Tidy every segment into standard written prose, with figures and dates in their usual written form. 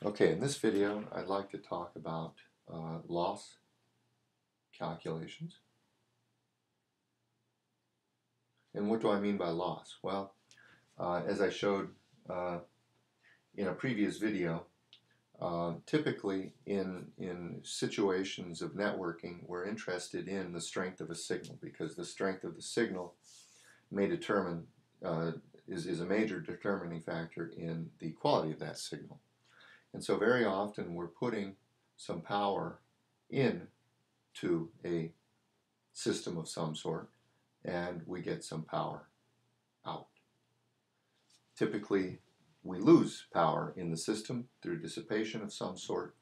Okay, in this video I'd like to talk about loss calculations. And what do I mean by loss? Well, as I showed in a previous video, typically in situations of networking we're interested in the strength of a signal because the strength of the signal may determine is a major determining factor in the quality of that signal. And so very often we're putting some power in to a system of some sort and we get some power out. Typically we lose power in the system through dissipation of some sort,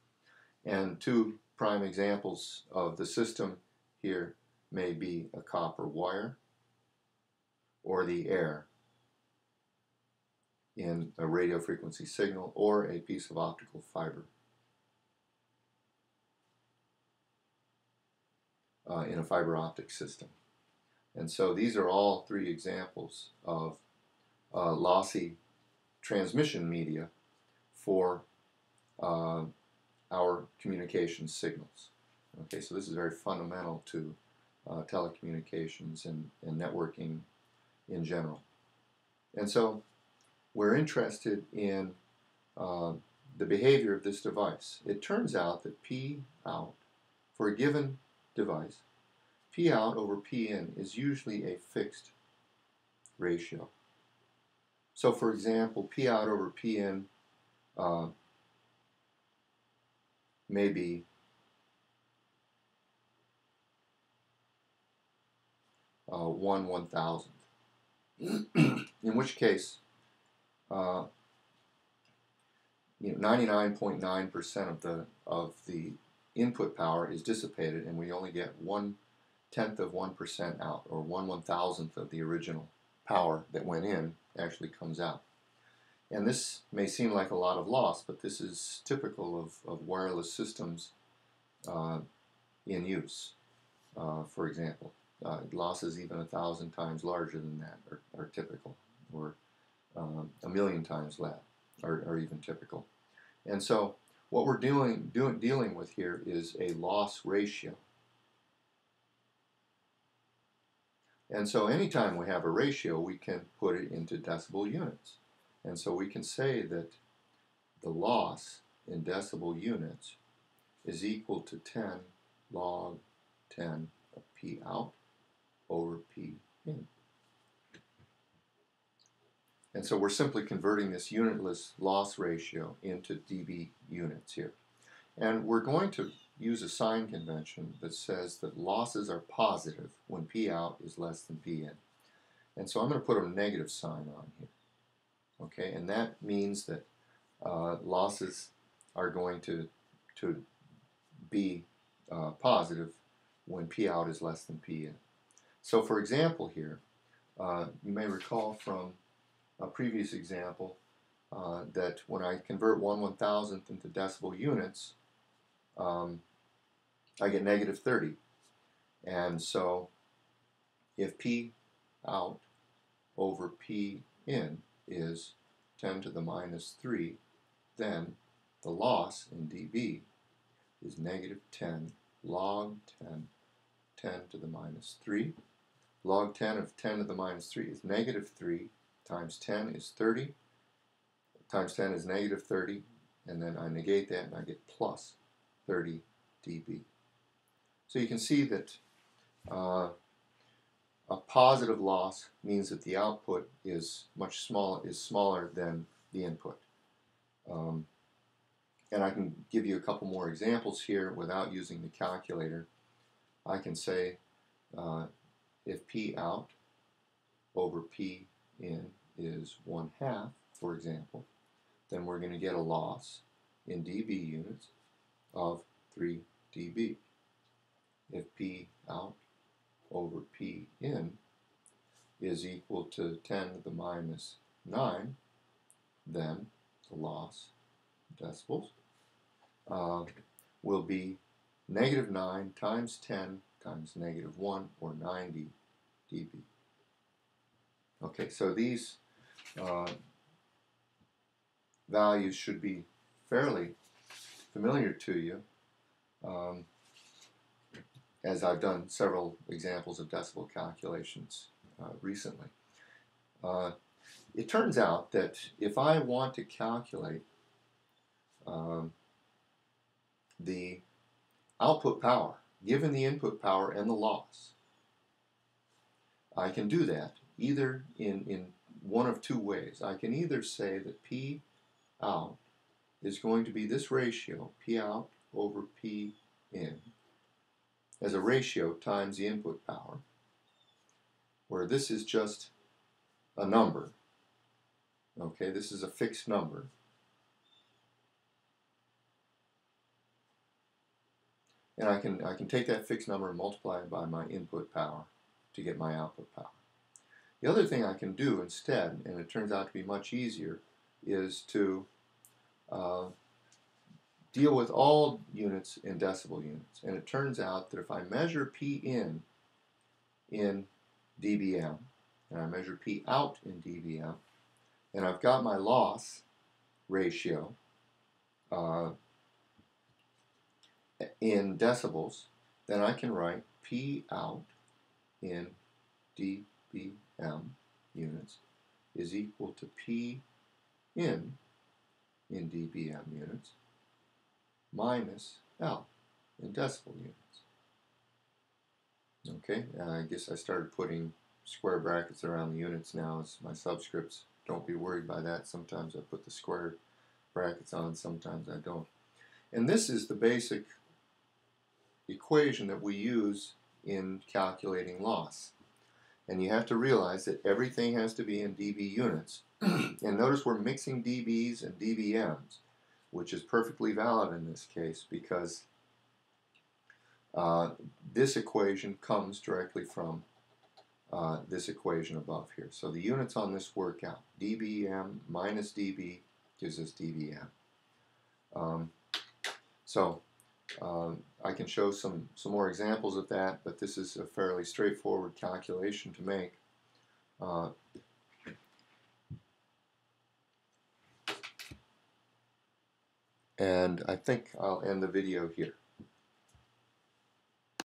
and two prime examples of the system here may be a copper wire or the air in a radio frequency signal or a piece of optical fiber in a fiber optic system. And so these are all three examples of lossy transmission media for our communication signals. Okay, so this is very fundamental to telecommunications and networking in general. And so we're interested in the behavior of this device. It turns out that P out for a given device, P out over P in is usually a fixed ratio. So for example, P out over P in may be 1/1000, in which case 99.9% of the input power is dissipated, and we only get 1/10 of 1% out, or 1/1000th of the original power that went in actually comes out. And this may seem like a lot of loss, but this is typical of wireless systems in use. For example, losses even 1,000 times larger than that are typical, or 1,000,000 times less are even typical. And so what we're dealing with here is a loss ratio. And so anytime we have a ratio, we can put it into decibel units. And so we can say that the loss in decibel units is equal to 10 log 10 of P out over P in. And so we're simply converting this unitless loss ratio into dB units here. And we're going to use a sign convention that says that losses are positive when P out is less than P in. And so I'm going to put a negative sign on here. Okay, and that means that losses are going to be positive when P out is less than P in. So for example here, you may recall from a previous example that when I convert 1/1000th into decibel units, I get -30. And so if P out over P in is 10 to the minus 3, then the loss in dB is -10 log 10, 10 to the minus 3. Log 10 of 10 to the minus 3 is -3 times 10 is 30. Times 10 is -30, and then I negate that and I get plus 30 dB. So you can see that a positive loss means that the output is smaller than the input. And I can give you a couple more examples here without using the calculator. I can say if P out over P in is 1/2, for example, then we're going to get a loss in dB units of 3 dB. If P out over P in is equal to 10 to the minus 9, then the loss decibels will be -9 times 10 times -1, or 90 dB. Okay, so these values should be fairly familiar to you, as I've done several examples of decibel calculations recently. It turns out that if I want to calculate the output power, given the input power and the loss, I can do that either in one of two ways. I can either say that P out is going to be this ratio, P out over P in, as a ratio times the input power, where this is just a number. Okay, this is a fixed number. And I can take that fixed number and multiply it by my input power to get my output power. The other thing I can do instead, and it turns out to be much easier, is to deal with all units in decibel units. And it turns out that if I measure P in dBm, and I measure P out in dBm, and I've got my loss ratio in decibels, then I can write P out in dBm units is equal to P in dBm units minus L in decibel units. Okay, I guess I started putting square brackets around the units now as my subscripts. Don't be worried by that. Sometimes I put the square brackets on, sometimes I don't. And this is the basic equation that we use in calculating loss. And you have to realize that everything has to be in dB units. And notice we're mixing dBs and dBms, which is perfectly valid in this case because this equation comes directly from this equation above here. So the units on this work out. dBm minus dB gives us dBm. I can show some more examples of that, but this is a fairly straightforward calculation to make. And I think I'll end the video here.